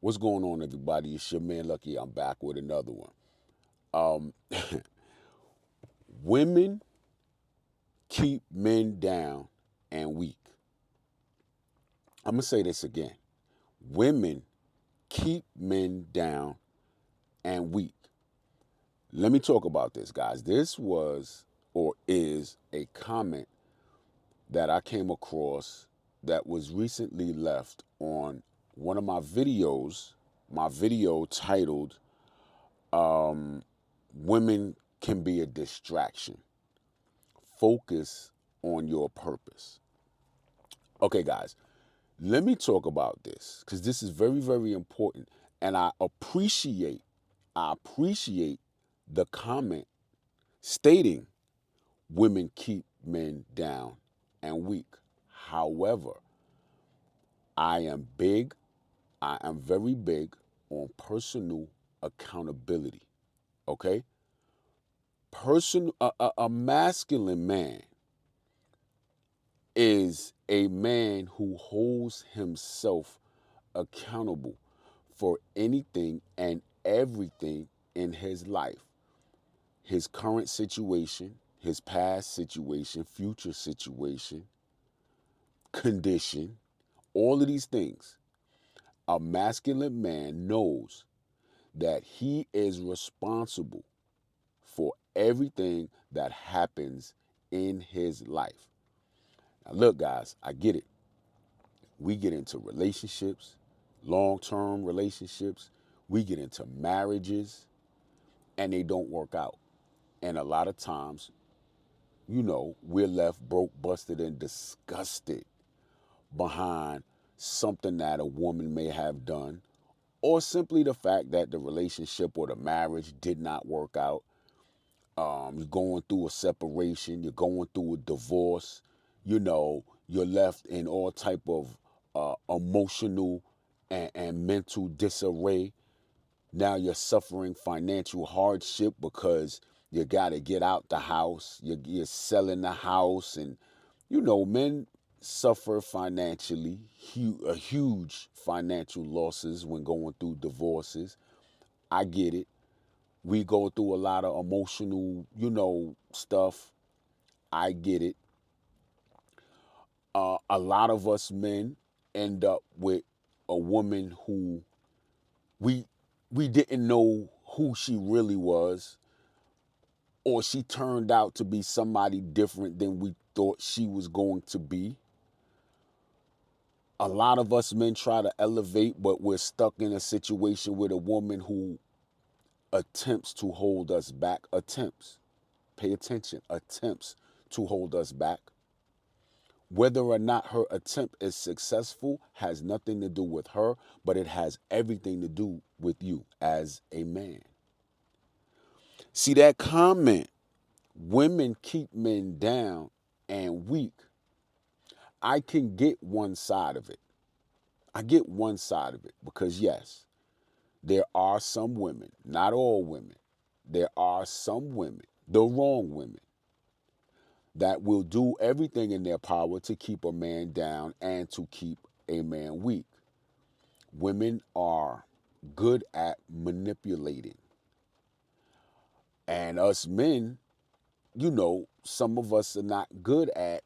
What's going on, everybody? It's your man Lucky. I'm back with another one. Um, Women keep men down and weak. I'm gonna say this again. Women keep men down and weak. Let me talk about this, guys. This was or is a comment that I came across that was recently left on one of my videos. My video titled "Women Can Be a Distraction." Focus on your purpose. Okay, guys, let me talk about this because this is very, very important. And I appreciate the comment stating women keep men down and weak. However, I am very big on personal accountability. Okay? A masculine man is a man who holds himself accountable for anything and everything in his life. His current situation, his past situation, future situation, condition, all of these things. A masculine man knows that he is responsible for everything that happens in his life. Now, look, guys, I get it. We get into relationships, long term relationships, we get into marriages, and they don't work out. And a lot of times, we're left broke, busted, and disgusted behind something that a woman may have done, or simply the fact that the relationship or the marriage did not work out. You're going through a separation, you're going through a divorce, you're left in all type of emotional and mental disarray. Now you're suffering financial hardship because you got to get out the house. You're selling the house, and men suffer financially, huge financial losses when going through divorces. I get it. We go through a lot of emotional, stuff. I get it. A lot of us men end up with a woman who we we didn't know who she really was, or she turned out to be somebody different than we thought she was going to be. A lot of us men try to elevate, but we're stuck in a situation with a woman who attempts to hold us back. Attempts. Pay attention. Attempts to hold us back. Whether or not her attempt is successful has nothing to do with her, but it has everything to do with you as a man. See that comment, women keep men down and weak. I can get one side of it. I get one side of it because, yes, there are some women, not all women, there are some women, the wrong women, that will do everything in their power to keep a man down and to keep a man weak. Women are good at manipulating. And us men, some of us are not good at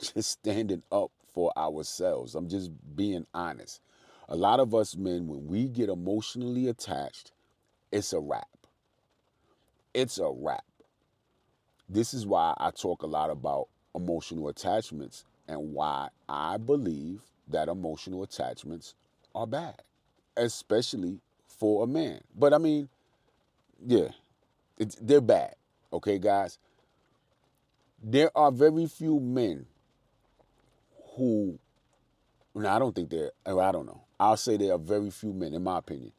just standing up for ourselves. I'm just being honest. A lot of us men, when we get emotionally attached, it's a wrap. It's a wrap. This is why I talk a lot about emotional attachments and why I believe that emotional attachments are bad, especially for a man. But I mean, yeah, they're bad. Okay, guys? There are very few men who, no, I don't think they're, I don't know. I'll say there are very few men, in my opinion,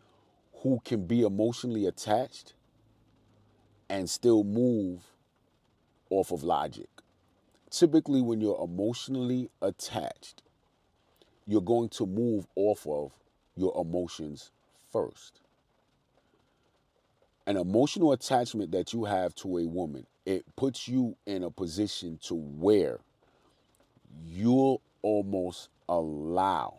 who can be emotionally attached and still move off of logic. Typically, when you're emotionally attached, you're going to move off of your emotions first. An emotional attachment that you have to a woman, it puts you in a position to where you'll almost allow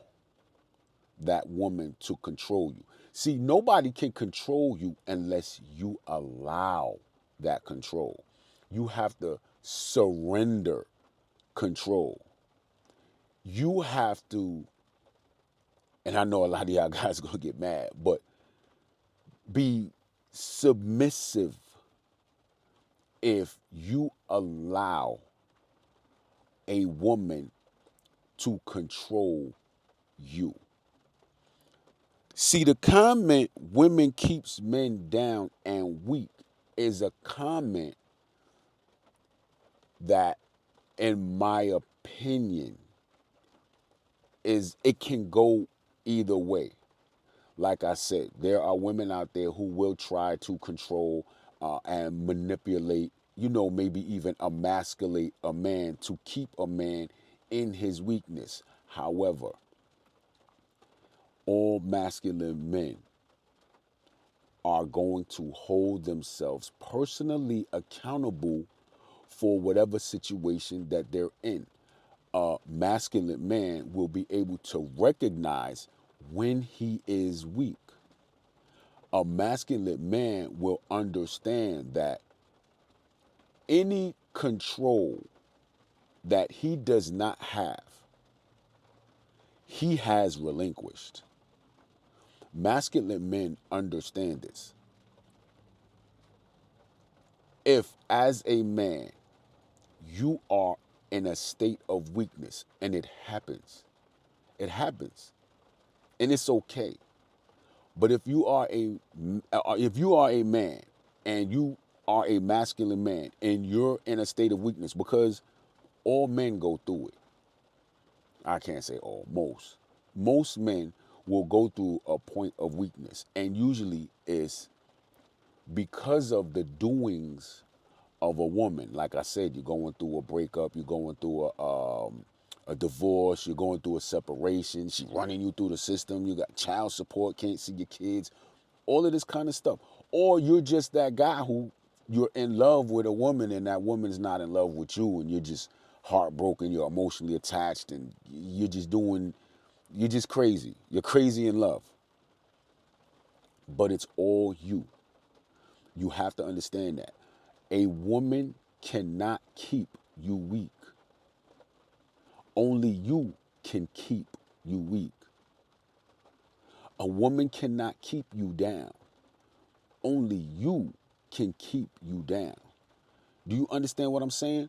that woman to control you. See, nobody can control you unless you allow that control. You have to surrender control. You have to, and I know a lot of y'all guys are gonna get mad, but be submissive if you allow a woman to control you. See, the comment women keeps men down and weak is a comment that, in my opinion, is it can go either way. Like I said, there are women out there who will try to control and manipulate, maybe even emasculate a man to keep a man in his weakness. However, all masculine men are going to hold themselves personally accountable for whatever situation that they're in. A masculine man will be able to recognize when he is weak. A masculine man will understand that any control that he does not have, he has relinquished. Masculine men understand this. If, as a man, you are in a state of weakness, and it happens, and it's okay. But if you are a man and you are a masculine man and you're in a state of weakness, because all men go through it. I can't say all, most. Most men will go through a point of weakness, and usually it's because of the doings of a woman. Like I said, you're going through a breakup, you're going through a divorce, you're going through a separation, she running you through the system, you got child support, can't see your kids, all of this kind of stuff. Or you're just that guy who you're in love with a woman and that woman's not in love with you, and you're just heartbroken, you're emotionally attached, and you're just crazy. You're crazy in love. But it's all you. You have to understand that. A woman cannot keep you weak. Only you can keep you weak. A woman cannot keep you down. Only you can keep you down. Do you understand what I'm saying?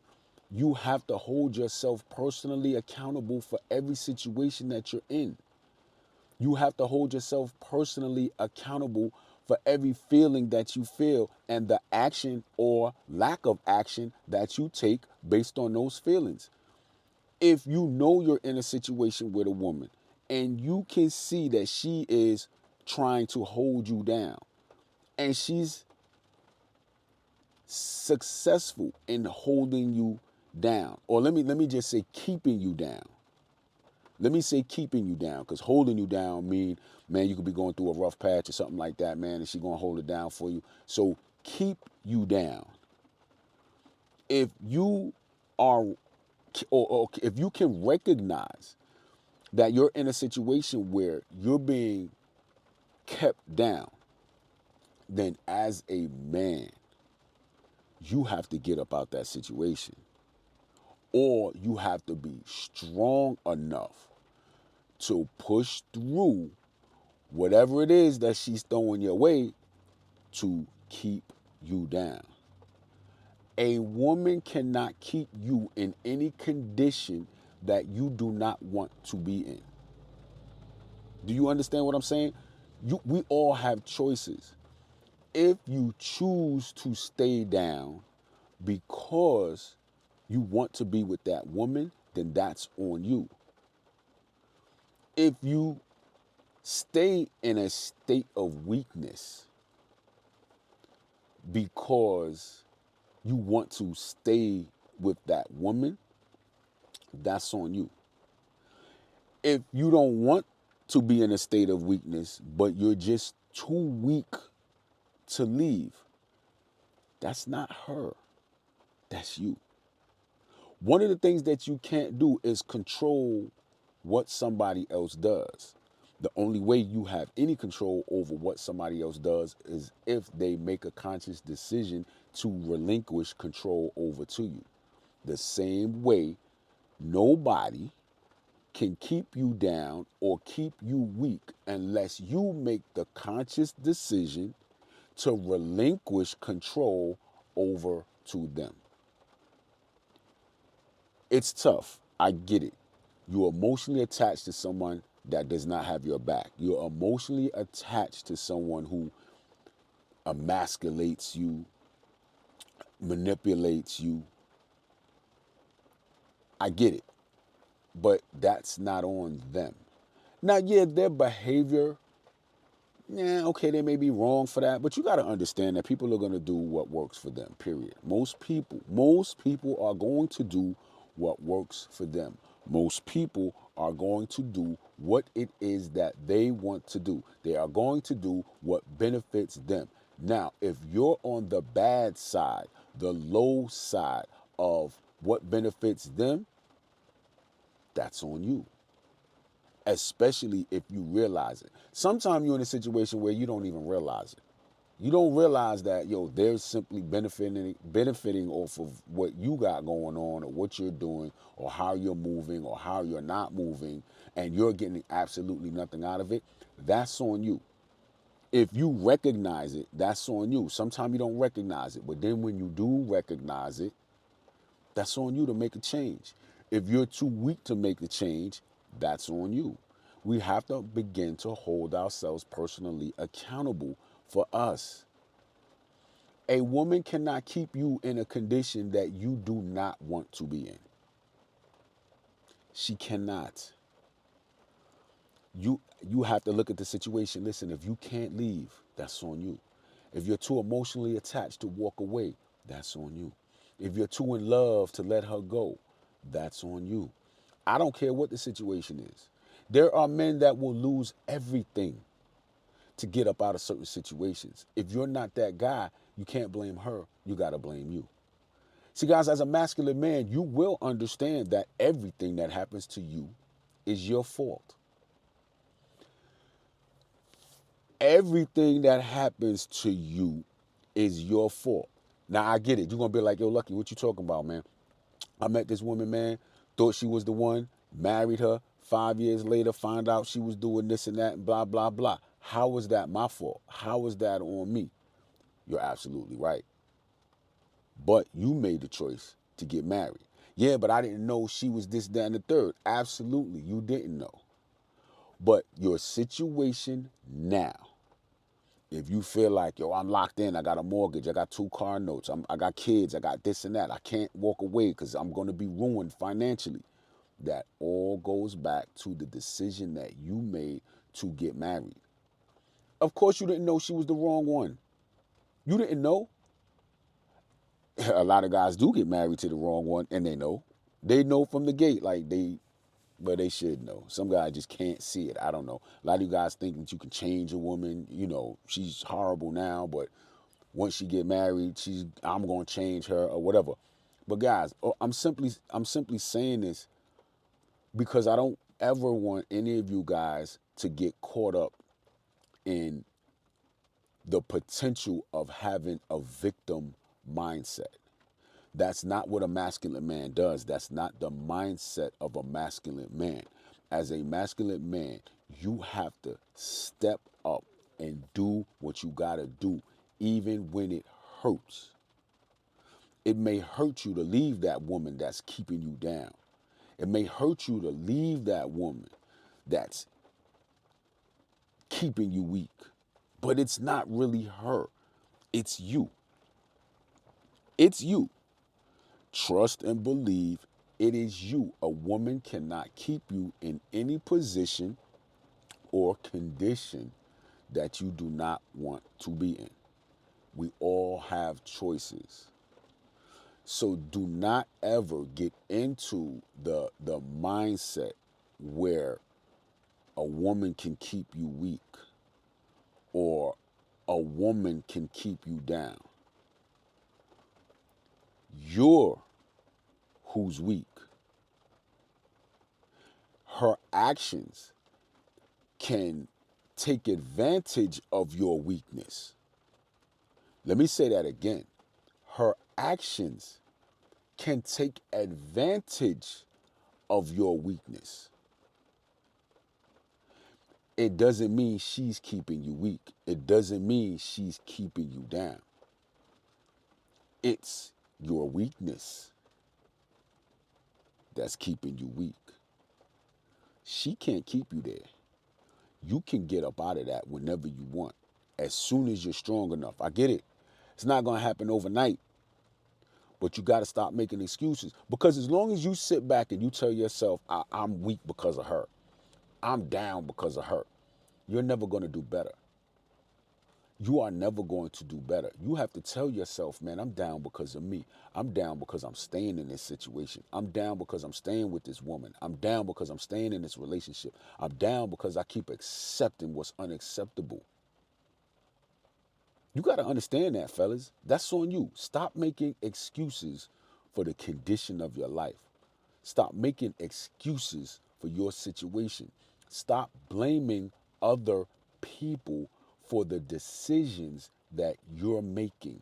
You have to hold yourself personally accountable for every situation that you're in. You have to hold yourself personally accountable for every feeling that you feel and the action or lack of action that you take based on those feelings. If you know you're in a situation with a woman and you can see that she is trying to hold you down and she's successful in holding you down, or let me just say keeping you down. Let me say keeping you down, because holding you down mean, man, you could be going through a rough patch or something like that, man, and she's going to hold it down for you. So keep you down. If you are, or if you can recognize that you're in a situation where you're being kept down, then as a man, you have to get up out that situation. Or you have to be strong enough to push through whatever it is that she's throwing your way to keep you down. A woman cannot keep you in any condition that you do not want to be in. Do you understand what I'm saying? We all have choices. If you choose to stay down because you want to be with that woman, then that's on you. If you stay in a state of weakness because you want to stay with that woman, that's on you. If you don't want to be in a state of weakness, but you're just too weak to leave, that's not her. That's you. One of the things that you can't do is control what somebody else does. The only way you have any control over what somebody else does is if they make a conscious decision to relinquish control over to you. The same way, nobody can keep you down or keep you weak unless you make the conscious decision to relinquish control over to them. It's tough. I get it. You're emotionally attached to someone that does not have your back. You're emotionally attached to someone who emasculates you, manipulates you. I get it. But that's not on them. Now, yeah, their behavior, yeah, okay, they may be wrong for that, but you got to understand that people are going to do what works for them, period. Most people are going to do what works for them. Most people are going to do what it is that they want to do. They are going to do what benefits them. Now, if you're on the bad side, the low side of what benefits them, that's on you, especially if you realize it. Sometimes you're in a situation where you don't even realize it. You don't realize that, they're simply benefiting off of what you got going on or what you're doing or how you're moving or how you're not moving, and you're getting absolutely nothing out of it. That's on you. If you recognize it, that's on you. Sometimes you don't recognize it, but then when you do recognize it, that's on you to make a change. If you're too weak to make the change, that's on you. We have to begin to hold ourselves personally accountable for us. A woman cannot keep you in a condition that you do not want to be in. She cannot. You have to look at the situation. Listen, if you can't leave, that's on you. If you're too emotionally attached to walk away, that's on you. If you're too in love to let her go, that's on you. I don't care what the situation is. There are men that will lose everything to get up out of certain situations. If you're not that guy, you can't blame her. You got to blame you. See, guys, as a masculine man, you will understand that everything that happens to you is your fault. Everything that happens to you is your fault. Now, I get it. You're going to be like, yo, Lucky, what you talking about, man? I met this woman, man, thought she was the one, married her. 5 years later, find out she was doing this and that and blah, blah, blah. How was that my fault? How was that on me? You're absolutely right. But you made the choice to get married. Yeah, but I didn't know she was this, that, and the third. Absolutely, you didn't know. But your situation now, if you feel like, yo, I'm locked in, I got a mortgage, I got 2 car notes, I got kids, I got this and that, I can't walk away because I'm going to be ruined financially. That all goes back to the decision that you made to get married. Of course, you didn't know she was the wrong one. You didn't know. A lot of guys do get married to the wrong one, and they know. They know from the gate, but they should know. Some guys just can't see it. I don't know. A lot of you guys think that you can change a woman. She's horrible now, but once she get married, I'm gonna change her or whatever. But guys, I'm simply saying this because I don't ever want any of you guys to get caught up in the potential of having a victim mindset. That's not what a masculine man does. That's not the mindset of a masculine man. As a masculine man, you have to step up and do what you got to do, even when it hurts. It may hurt you to leave that woman that's keeping you down. It may hurt you to leave that woman that's keeping you weak. But it's not really her. It's you. It's you. Trust and believe it is you. A woman cannot keep you in any position or condition that you do not want to be in. We all have choices. So do not ever get into the mindset where a woman can keep you weak or a woman can keep you down. You're who's weak. Her actions can take advantage of your weakness. Let me say that again. Her actions can take advantage of your weakness. It doesn't mean she's keeping you weak. It doesn't mean she's keeping you down. It's your weakness that's keeping you weak. She can't keep you there. You can get up out of that whenever you want, as soon as you're strong enough. I get it. It's not going to happen overnight, but you got to stop making excuses. Because as long as you sit back and you tell yourself, I'm weak because of her, I'm down because of her, you're never going to do better. You are never going to do better. You have to tell yourself, man, I'm down because of me. I'm down because I'm staying in this situation. I'm down because I'm staying with this woman. I'm down because I'm staying in this relationship. I'm down because I keep accepting what's unacceptable. You got to understand that, fellas. That's on you. Stop making excuses for the condition of your life. Stop making excuses for your situation. Stop blaming other people for the decisions that you're making.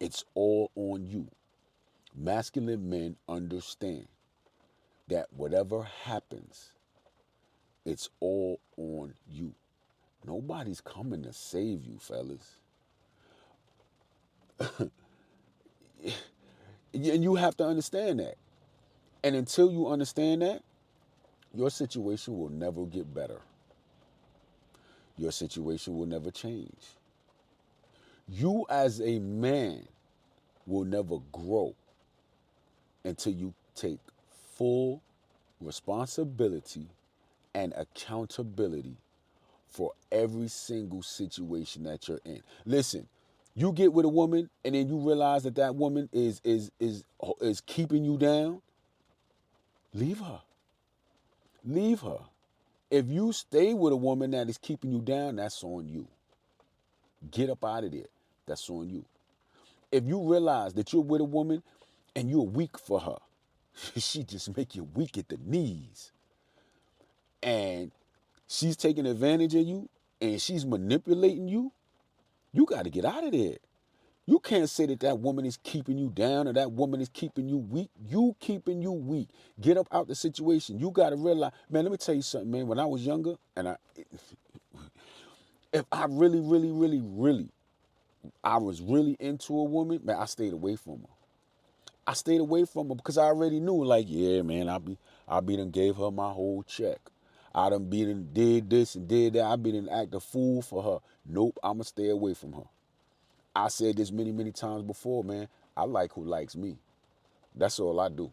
It's all on you. Masculine men understand that whatever happens, it's all on you. Nobody's coming to save you, fellas. And you have to understand that. And until you understand that, your situation will never get better. Your situation will never change. You as a man will never grow until you take full responsibility and accountability for every single situation that you're in. Listen, you get with a woman and then you realize that that woman is keeping you down. Leave her. Leave her. If you stay with a woman that is keeping you down, that's on you. Get up out of there. That's on you. If you realize that you're with a woman and you're weak for her, she just make you weak at the knees, and she's taking advantage of you and she's manipulating you, you got to get out of there. You can't say that that woman is keeping you down or that woman is keeping you weak. You keeping you weak. Get up out the situation. You got to realize, man, let me tell you something, man. When I was younger, and if I I was really into a woman, man, I stayed away from her. I stayed away from her because I already knew, like, yeah, man, I be done gave her my whole check. I done be done did this and did that. I be done act a fool for her. Nope, I'ma stay away from her. I said this many, many times before, man. I like who likes me. That's all I do.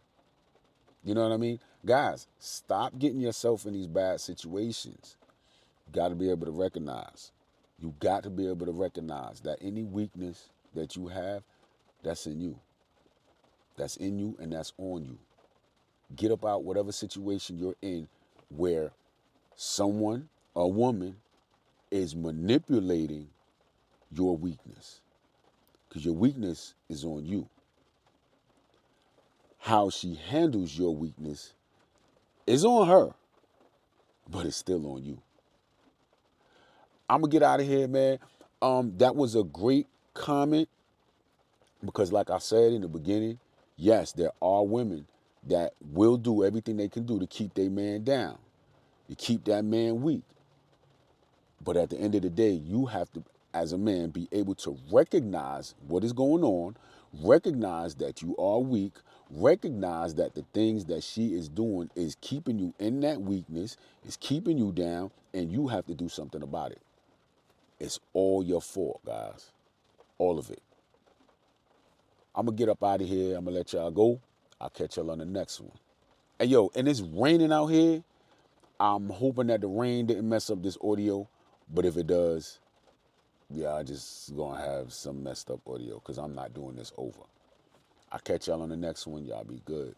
You know what I mean? Guys, stop getting yourself in these bad situations. You got to be able to recognize. You got to be able to recognize that any weakness that you have, that's in you. That's in you and that's on you. Get up out whatever situation you're in where someone, a woman, is manipulating your weakness. Because your weakness is on you. How she handles your weakness is on her, but it's still on you. I'm going to get out of here, man. That was a great comment because, like I said in the beginning, yes, there are women that will do everything they can do to keep their man down, to keep that man weak. But at the end of the day, you have to, as a man, be able to recognize what is going on, recognize that you are weak, recognize that the things that she is doing is keeping you in that weakness, is keeping you down, and you have to do something about it. It's all your fault, guys. All of it. I'm going to get up out of here. I'm going to let y'all go. I'll catch y'all on the next one. Hey, yo, and it's raining out here. I'm hoping that the rain didn't mess up this audio. But if it does, yeah, I just going to have some messed up audio because I'm not doing this over. I'll catch y'all on the next one. Y'all be good.